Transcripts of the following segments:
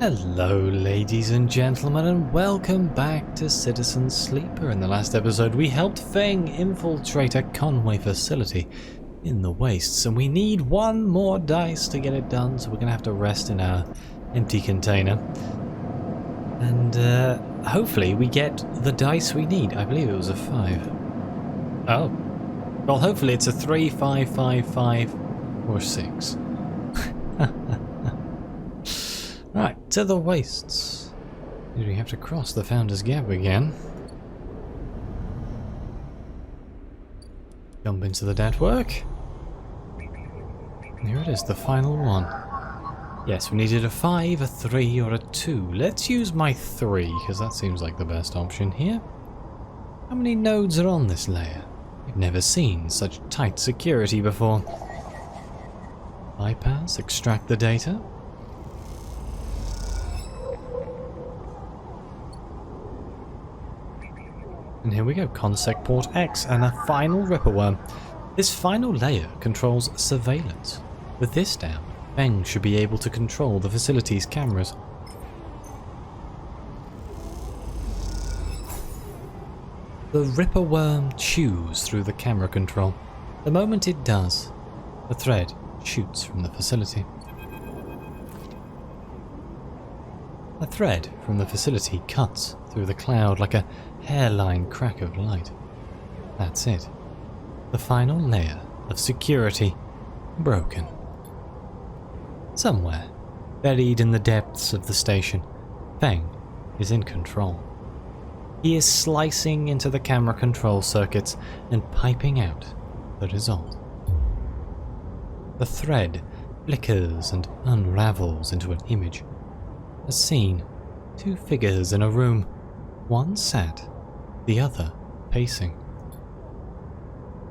Hello ladies and gentlemen, and welcome back to Citizen Sleeper. In the last episode we helped Feng infiltrate a Conway facility in the wastes, and we need one more dice to get it done, so we're going to have to rest in our empty container. And hopefully we get the dice we need. I believe it was a 5. Oh. Well, hopefully it's a 3, 5, 5, 5, or 6. Right, to the wastes. We have to cross the Founder's Gap again. Jump into the network. Here it is, the final one. Yes, we needed a 5, a 3, or a 2. Let's use my 3, because that seems like the best option here. How many nodes are on this layer? I've never seen such tight security before. Bypass, extract the data. And here we go, Consec Port X and a final Ripperworm. This final layer controls surveillance. With this down, Feng should be able to control the facility's cameras. The Ripperworm chews through the camera control. The moment it does, the thread shoots from the facility. A thread from the facility cuts through the cloud like a hairline crack of light. That's it. The final layer of security broken. Somewhere, buried in the depths of the station, Feng is in control. He is slicing into the camera control circuits and piping out the result. The thread flickers and unravels into an image. A scene, 2 figures in a room, one sat, the other pacing.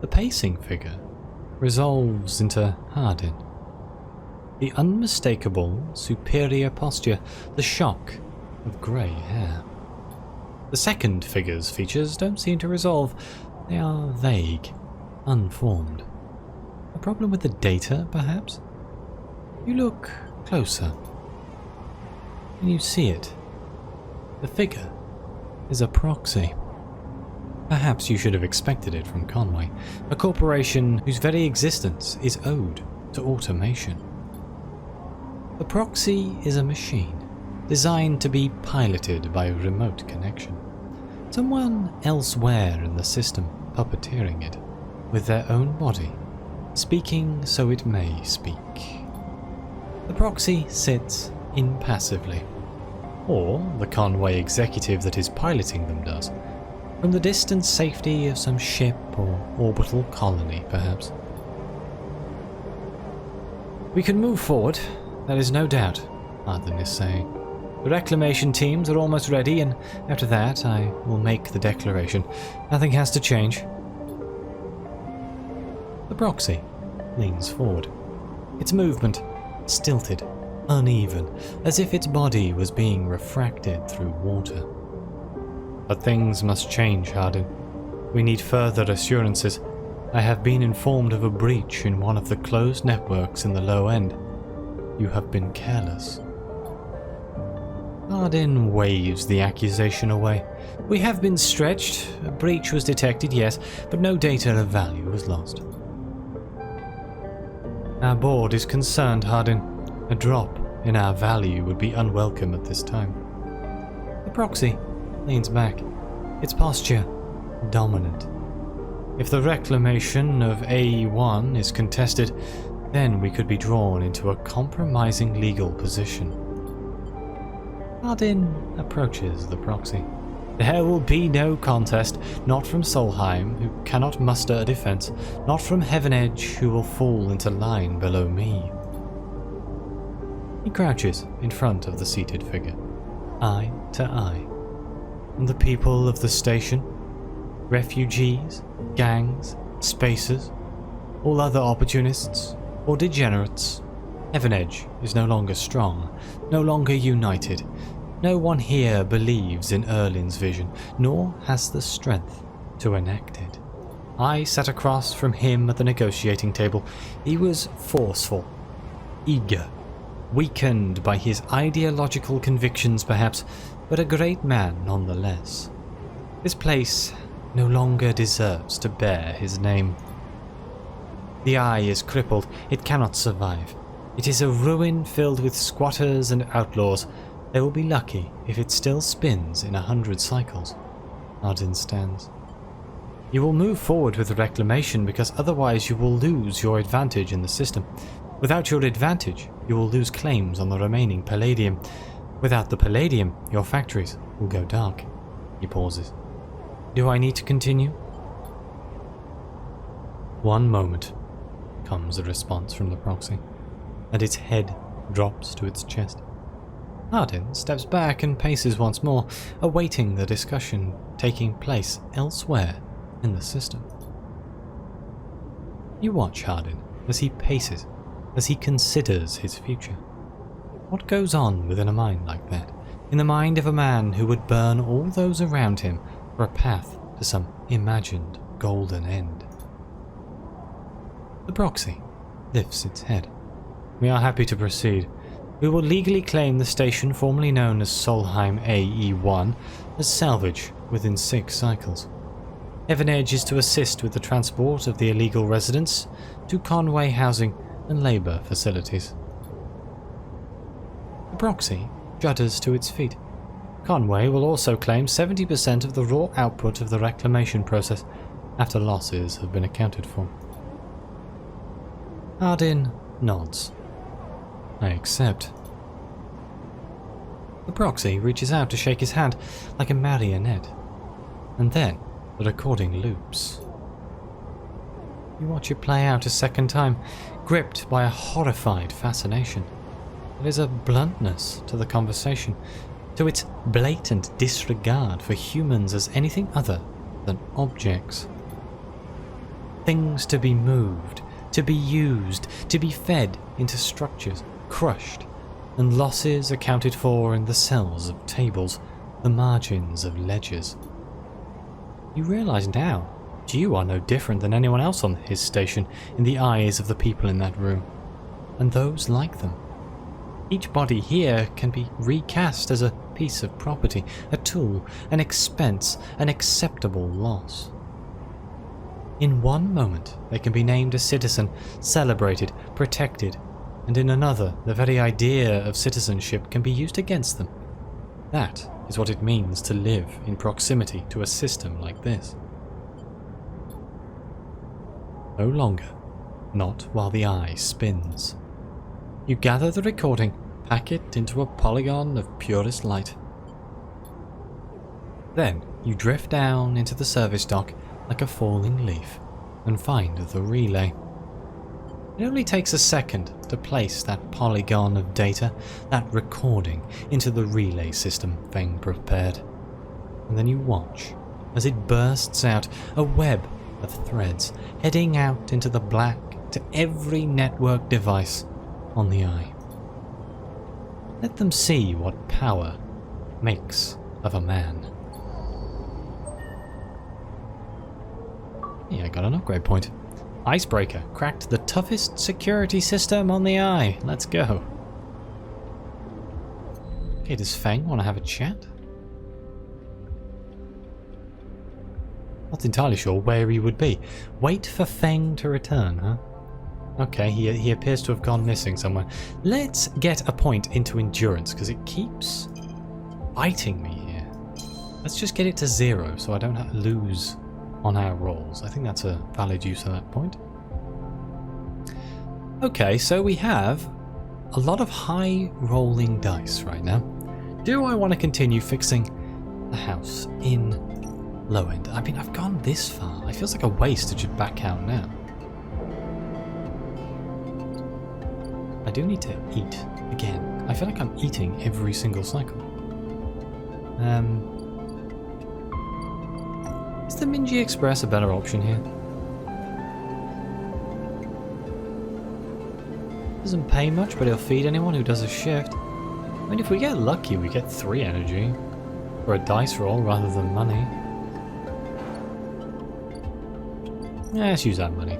The pacing figure resolves into Hardin. The unmistakable superior posture, the shock of grey hair. The second figure's features don't seem to resolve. They are vague, unformed. A problem with the data, perhaps? You look closer, and you see it. The figure is a proxy. Perhaps you should have expected it from Conway, a corporation whose very existence is owed to automation. The proxy is a machine designed to be piloted by a remote connection. Someone elsewhere in the system puppeteering it, with their own body, speaking so it may speak. The proxy sits impassively, or the Conway executive that is piloting them does, from the distant safety of some ship or orbital colony, perhaps. We can move forward, there is no doubt, Arthur is saying. The reclamation teams are almost ready, and after that I will make the declaration. Nothing has to change. The proxy leans forward. Its movement stilted, uneven, as if its body was being refracted through water. But things must change, Hardin. We need further assurances. I have been informed of a breach in one of the closed networks in the low end. You have been careless. Hardin waves the accusation away. We have been stretched. A breach was detected, yes, but no data of value was lost. Our board is concerned, Hardin. A drop in our value would be unwelcome at this time. The proxy leans back, its posture dominant. If the reclamation of A1 is contested, then we could be drawn into a compromising legal position. Hardin approaches the proxy. There will be no contest, not from Solheim, who cannot muster a defense, not from Heaven Edge, who will fall into line below me. He crouches in front of the seated figure, eye to eye. And the people of the station, refugees, gangs, spacers, all other opportunists, or degenerates. Heaven Edge is no longer strong, no longer united. No one here believes in Erlin's vision, nor has the strength to enact it. I sat across from him at the negotiating table. He was forceful, eager, weakened by his ideological convictions perhaps, but a great man nonetheless. This place no longer deserves to bear his name. The eye is crippled, it cannot survive. It is a ruin filled with squatters and outlaws. They will be lucky if it still spins in 100 cycles. Ardyn stands. You will move forward with the reclamation because otherwise you will lose your advantage in the system. Without your advantage, you will lose claims on the remaining palladium. Without the palladium, your factories will go dark. He pauses. Do I need to continue? One moment, comes a response from the proxy, and its head drops to its chest. Ardyn steps back and paces once more, awaiting the discussion taking place elsewhere in the system. You watch Ardyn as he paces, as he considers his future. What goes on within a mind like that, in the mind of a man who would burn all those around him for a path to some imagined golden end? The proxy lifts its head. We are happy to proceed. We will legally claim the station formerly known as Solheim AE1 as salvage within 6 cycles. Heaven is to assist with the transport of the illegal residents to Conway housing and labour facilities. The proxy judders to its feet. Conway will also claim 70% of the raw output of the reclamation process after losses have been accounted for. Ardyn nods. I accept. The proxy reaches out to shake his hand like a marionette, and then the recording loops. You watch it play out a second time, gripped by a horrified fascination. There is a bluntness to the conversation, to its blatant disregard for humans as anything other than objects. Things to be moved, to be used, to be fed into structures, crushed, and losses accounted for in the cells of tables, the margins of ledgers. You realize now, you are no different than anyone else on his station in the eyes of the people in that room, and those like them. Each body here can be recast as a piece of property, a tool, an expense, an acceptable loss. In one moment, they can be named a citizen, celebrated, protected, and in another, the very idea of citizenship can be used against them. That is what it means to live in proximity to a system like this. No longer, not while the eye spins. You gather the recording, pack it into a polygon of purest light. Then you drift down into the service dock like a falling leaf and find the relay. It only takes a second to place that polygon of data, that recording, into the relay system Feng prepared. And then you watch as it bursts out, a web of threads heading out into the black to every network device on the eye. Let them see what power makes of a man. Yeah, I got an upgrade point. Icebreaker. Cracked the toughest security system on the eye. Let's go. Okay, does Feng want to have a chat? Not entirely sure where he would be. Wait for Feng to return, huh? Okay, he appears to have gone missing somewhere. Let's get a point into endurance, because it keeps biting me here. Let's just get it to 0 so I don't have to lose on our rolls. I think that's a valid use of that point. Okay, so we have a lot of high rolling dice right now. Do I want to continue fixing the house in low end? I mean, I've gone this far. It feels like a waste to just back out now. I do need to eat again. I feel like I'm eating every single cycle. Is the Minji Express a better option here? Doesn't pay much, but it'll feed anyone who does a shift. I mean, if we get lucky, we get 3 energy for a dice roll rather than money. Yeah, let's use that money.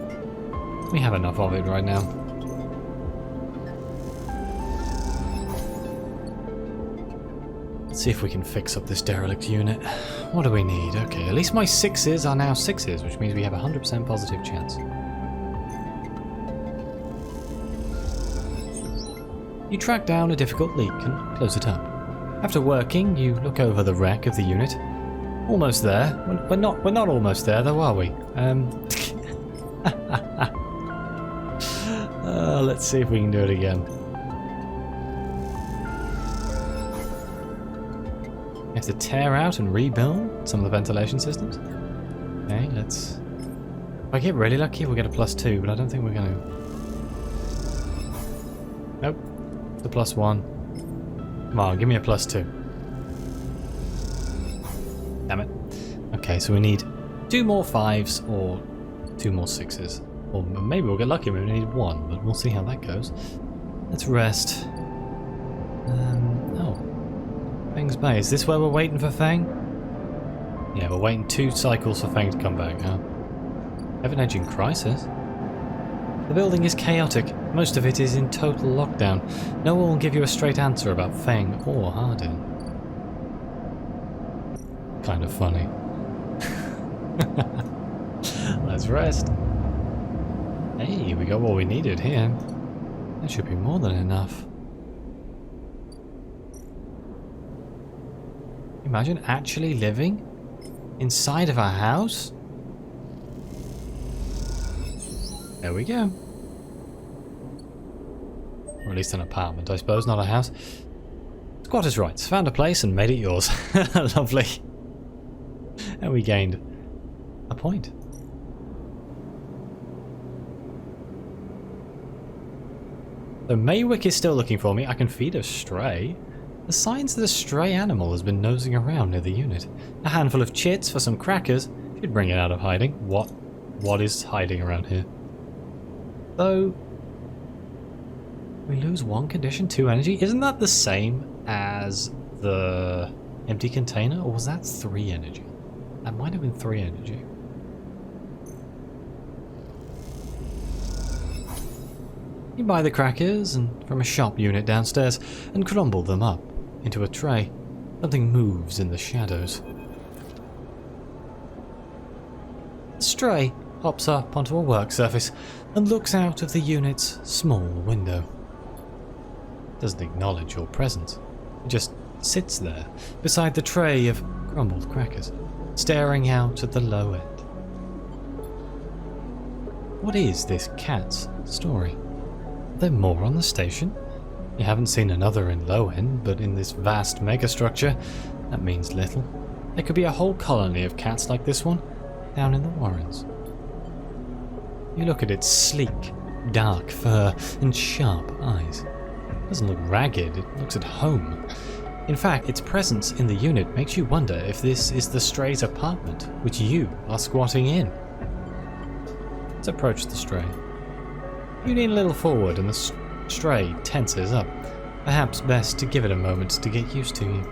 We have enough of it right now. Let's see if we can fix up this derelict unit. What do we need? Okay, at least my 6s are now 6s, which means we have a 100% positive chance. You track down a difficult leak and close it up. After working, you look over the wreck of the unit. Almost there. We're not almost there though, are we? Let's see if we can do it again. You have to tear out and rebuild some of the ventilation systems. Okay, let's... If I get really lucky, we'll get a +2, but I don't think we're going to... Nope. The +1. Come on, give me a +2. Damn it. Okay, so we need 2 more 5s or 2 more 6s. Or maybe we'll get lucky, maybe we need 1, but we'll see how that goes. Let's rest. Oh. Feng's Bay. Is this where we're waiting for Feng? Yeah, we're waiting 2 cycles for Feng to come back, huh? Ever-edging crisis? The building is chaotic. Most of it is in total lockdown. No one will give you a straight answer about Feng or Hardin. Kind of funny. Let's rest. Hey, we got what we needed here. That should be more than enough. Imagine actually living inside of our house? There we go. Or at least an apartment, I suppose, not a house. Squatters' rights. Found a place and made it yours. Lovely. And we gained a point. So Maywick is still looking for me. I can feed a stray. The signs that a stray animal has been nosing around near the unit. A handful of chits for some crackers. Should bring it out of hiding. What is hiding around here? Though we lose 1 condition, 2 energy. Isn't that the same as the empty container, or was that 3 energy? That might have been 3 energy. You buy the crackers from a shop unit downstairs and crumble them up into a tray. Something moves in the shadows. The stray hops up onto a work surface and looks out of the unit's small window. Doesn't acknowledge your presence. It just sits there beside the tray of crumbled crackers, staring out at the low end. What is this cat's story? Are there more on the station? You haven't seen another in low end, but in this vast megastructure, that means little. There could be a whole colony of cats like this one down in the Warrens. You look at its sleek, dark fur and sharp eyes. It doesn't look ragged, it looks at home. In fact, its presence in the unit makes you wonder if this is the stray's apartment, which you are squatting in. Let's approach the stray. You lean a little forward and the stray tenses up. Perhaps best to give it a moment to get used to you.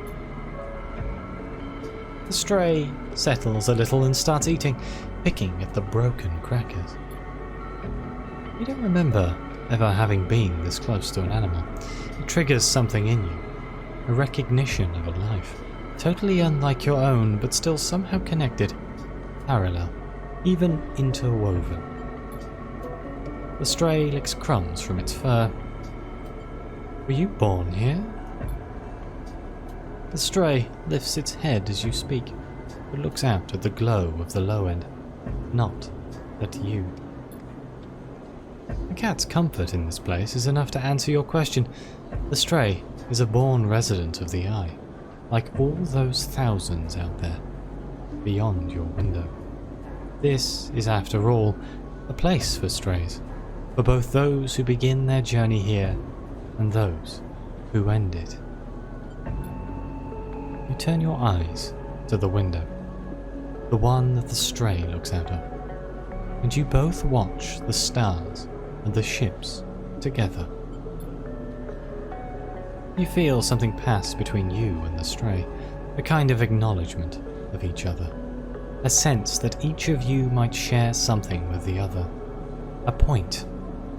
The stray settles a little and starts eating, picking at the broken crackers. You don't remember ever having been this close to an animal. It triggers something in you, a recognition of a life, totally unlike your own, but still somehow connected, parallel, even interwoven. The stray licks crumbs from its fur. Were you born here? The stray lifts its head as you speak, but looks out at the glow of the low end, not at you. The cat's comfort in this place is enough to answer your question. The stray is a born resident of the Eye, like all those thousands out there, beyond your window. This is, after all, a place for strays, for both those who begin their journey here and those who end it. You turn your eyes to the window, the one that the stray looks out of, and you both watch the stars and the ships together. You feel something pass between you and the stray, a kind of acknowledgement of each other, a sense that each of you might share something with the other, a point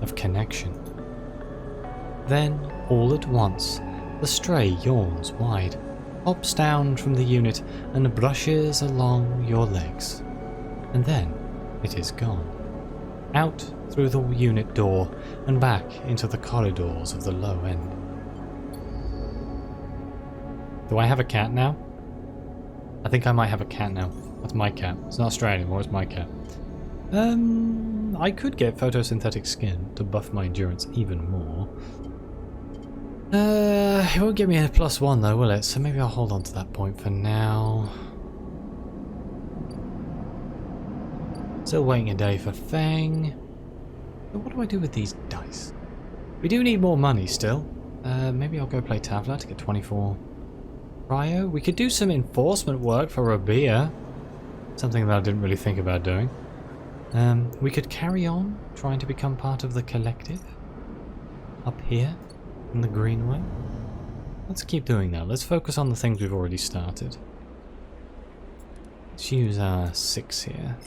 of connection. Then, all at once, the stray yawns wide, hops down from the unit and brushes along your legs. And then it is gone. Out through the unit door and back into the corridors of the low end. Do I have a cat now? I think I might have a cat now. That's my cat. It's not Australian anymore, it's my cat. I could get photosynthetic skin to buff my endurance even more. It won't give me a +1 though, will it? So maybe I'll hold on to that point for now. Still waiting a day for Fang. But what do I do with these dice? We do need more money still. Maybe I'll go play Tavla to get 24 cryo. We could do some enforcement work for Rabia. Something that I didn't really think about doing. We could carry on trying to become part of the collective. Up here in the Greenway. Let's keep doing that. Let's focus on the things we've already started. Let's use our 6 here.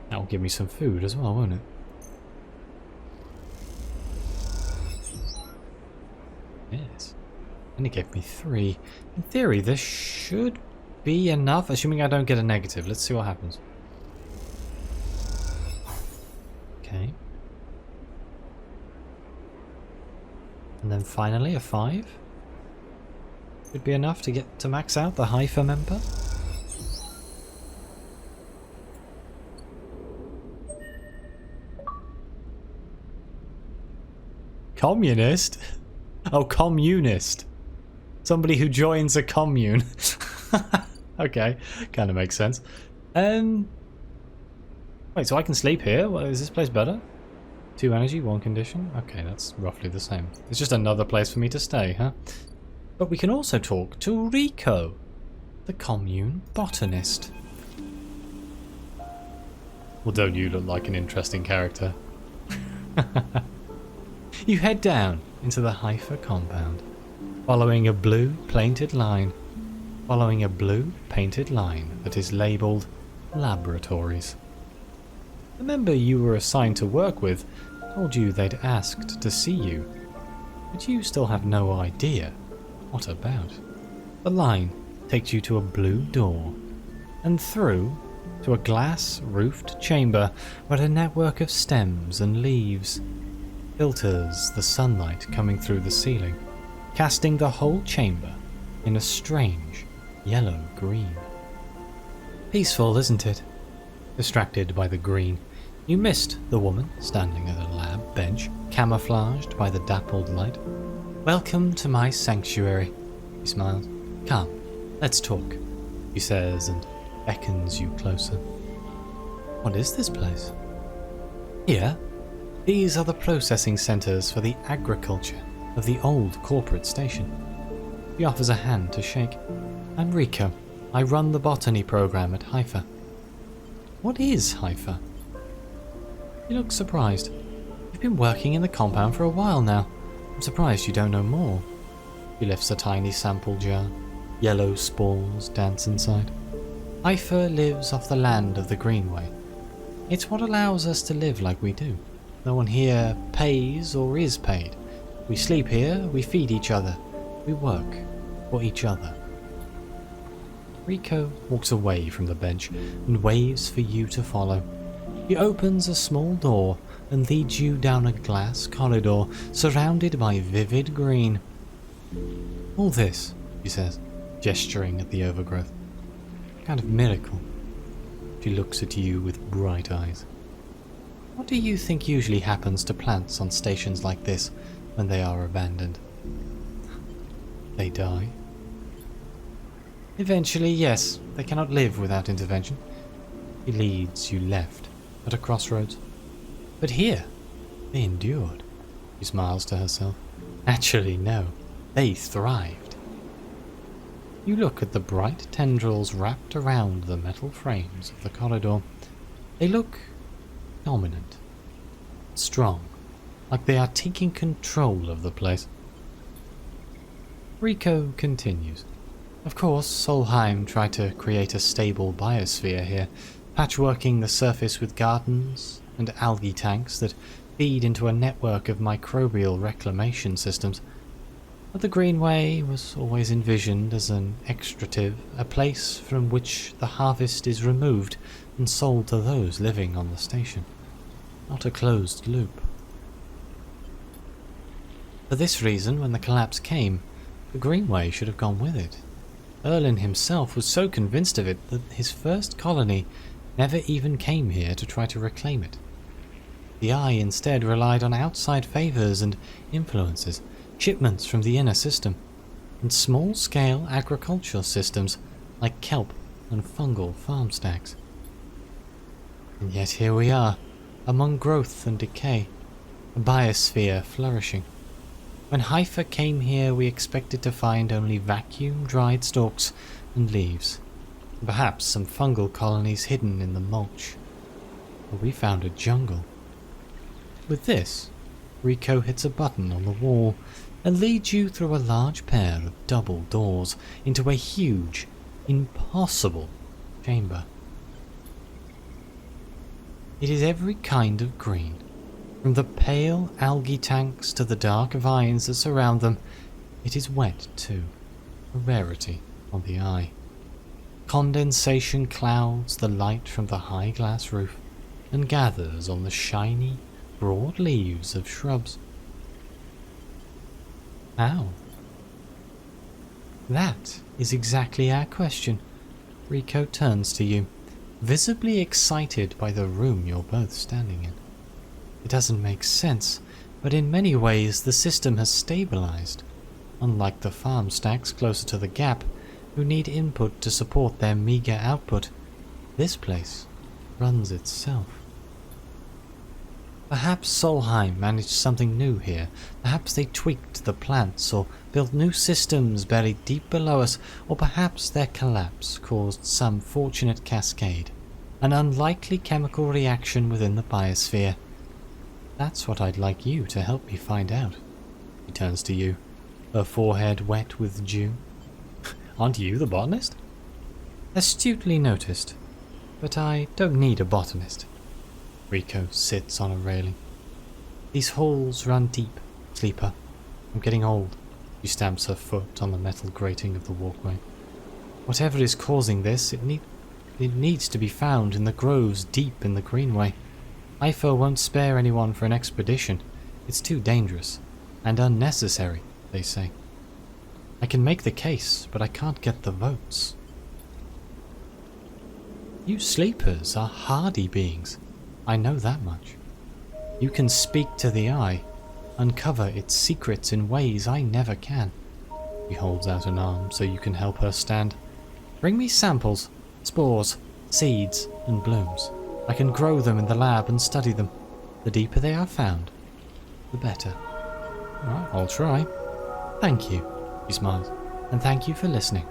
That'll give me some food as well, won't it? Yes. And it gave me 3. In theory, this should be enough, assuming I don't get a negative. Let's see what happens. Okay. And then finally a 5. Should be enough to get to max out the Haifa member. Communist? Oh, communist. Somebody who joins a commune. Okay, kind of makes sense. Wait, so I can sleep here? Well, is this place better? 2 energy, 1 condition? Okay, that's roughly the same. It's just another place for me to stay, huh? But we can also talk to Rico, the commune botanist. Well, don't you look like an interesting character? You head down into the Haifa compound, following a blue painted line. Following a blue painted line that is labelled Laboratories. The member you were assigned to work with told you they'd asked to see you, but you still have no idea what about. The line takes you to a blue door, and through to a glass-roofed chamber where a network of stems and leaves filters the sunlight coming through the ceiling, casting the whole chamber in a strange yellow-green. Peaceful, isn't it? Distracted by the green, you missed the woman standing at a lab bench, camouflaged by the dappled light. Welcome to my sanctuary, he smiles. Come, let's talk, he says and beckons you closer. What is this place? Here, these are the processing centers for the agriculture of the old corporate station. He offers a hand to shake. I'm Rico. I run the botany program at Haifa. What is Haifa? You look surprised. You've been working in the compound for a while now. I'm surprised you don't know more. He lifts a tiny sample jar. Yellow spores dance inside. Haifa lives off the land of the Greenway. It's what allows us to live like we do. No one here pays or is paid. We sleep here, we feed each other. We work for each other. Rico walks away from the bench and waves for you to follow. He opens a small door and leads you down a glass corridor surrounded by vivid green. All this, he says, gesturing at the overgrowth. Kind of miracle. She looks at you with bright eyes. What do you think usually happens to plants on stations like this when they are abandoned? They die. Eventually, yes, they cannot live without intervention. He leads you left at a crossroads. But here, they endured. She smiles to herself. Actually, no, they thrived. You look at the bright tendrils wrapped around the metal frames of the corridor. They look dominant, strong, like they are taking control of the place. Rico continues. Of course, Solheim tried to create a stable biosphere here, patchworking the surface with gardens and algae tanks that feed into a network of microbial reclamation systems. But the Greenway was always envisioned as an extractive, a place from which the harvest is removed and sold to those living on the station, not a closed loop. For this reason, when the collapse came, the Greenway should have gone with it. Erlin himself was so convinced of it that his first colony never even came here to try to reclaim it. The Eye instead relied on outside favours and influences, shipments from the inner system, and small-scale agricultural systems like kelp and fungal farm stacks. And yet here we are, among growth and decay, a biosphere flourishing. When Haifa came here, we expected to find only vacuum-dried stalks and leaves, and perhaps some fungal colonies hidden in the mulch. But we found a jungle. With this, Rico hits a button on the wall and leads you through a large pair of double doors into a huge, impossible chamber. It is every kind of green. From the pale algae tanks to the dark vines that surround them, it is wet too, a rarity on the Eye. Condensation clouds the light from the high glass roof and gathers on the shiny, broad leaves of shrubs. How? That is exactly our question. Rico turns to you, visibly excited by the room you're both standing in. It doesn't make sense, but in many ways the system has stabilized. Unlike the farm stacks closer to the gap, who need input to support their meager output, this place runs itself. Perhaps Solheim managed something new here. Perhaps they tweaked the plants or built new systems buried deep below us, or perhaps their collapse caused some fortunate cascade, an unlikely chemical reaction within the biosphere. That's what I'd like you to help me find out. She turns to you, her forehead wet with dew. Aren't you the botanist? Astutely noticed, but I don't need a botanist. Rico sits on a railing. These halls run deep, Sleeper. I'm getting old. She stamps her foot on the metal grating of the walkway. Whatever is causing this, it needs to be found in the groves deep in the Greenway. Haifa won't spare anyone for an expedition. It's too dangerous and unnecessary, they say. I can make the case, but I can't get the votes. You sleepers are hardy beings. I know that much. You can speak to the Eye, uncover its secrets in ways I never can. He holds out an arm so you can help her stand. Bring me samples, spores, seeds, and blooms. I can grow them in the lab and study them. The deeper they are found, the better. Alright, I'll try. Thank you, she smiles, and thank you for listening.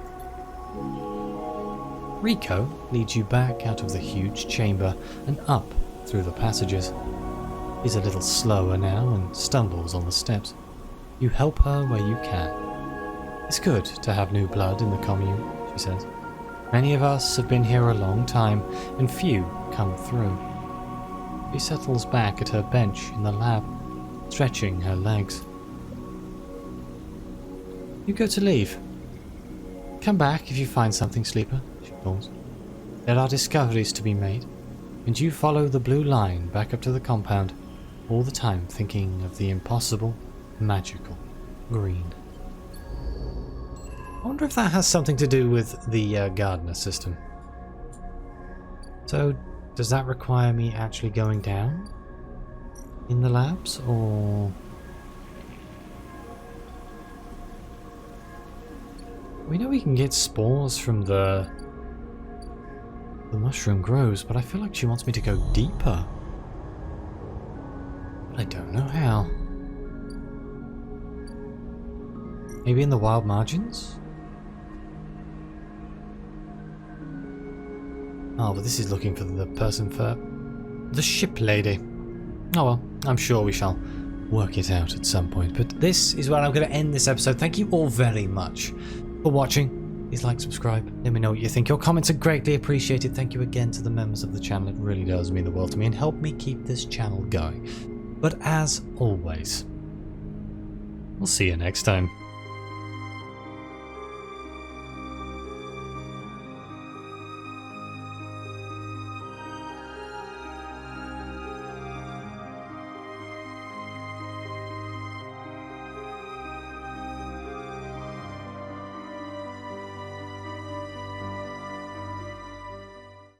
Rico leads you back out of the huge chamber and up through the passages. He's a little slower now and stumbles on the steps. You help her where you can. It's good to have new blood in the commune, she says. Many of us have been here a long time, and few come through. She settles back at her bench in the lab, stretching her legs. You go to leave. Come back if you find something, Sleeper, she calls. There are discoveries to be made, and you follow the blue line back up to the compound, all the time thinking of the impossible, magical green. I wonder if that has something to do with the gardener system. So, does that require me actually going down in the labs, or... We know we can get spores from the mushroom grows, but I feel like she wants me to go deeper. But I don't know how. Maybe in the wild margins? Oh, but this is looking for the person for the ship lady. Oh well, I'm sure we shall work it out at some point. But this is where I'm going to end this episode. Thank you all very much for watching. Please like, subscribe, let me know what you think. Your comments are greatly appreciated. Thank you again to the members of the channel. It really does mean the world to me and help me keep this channel going. But as always, we'll see you next time.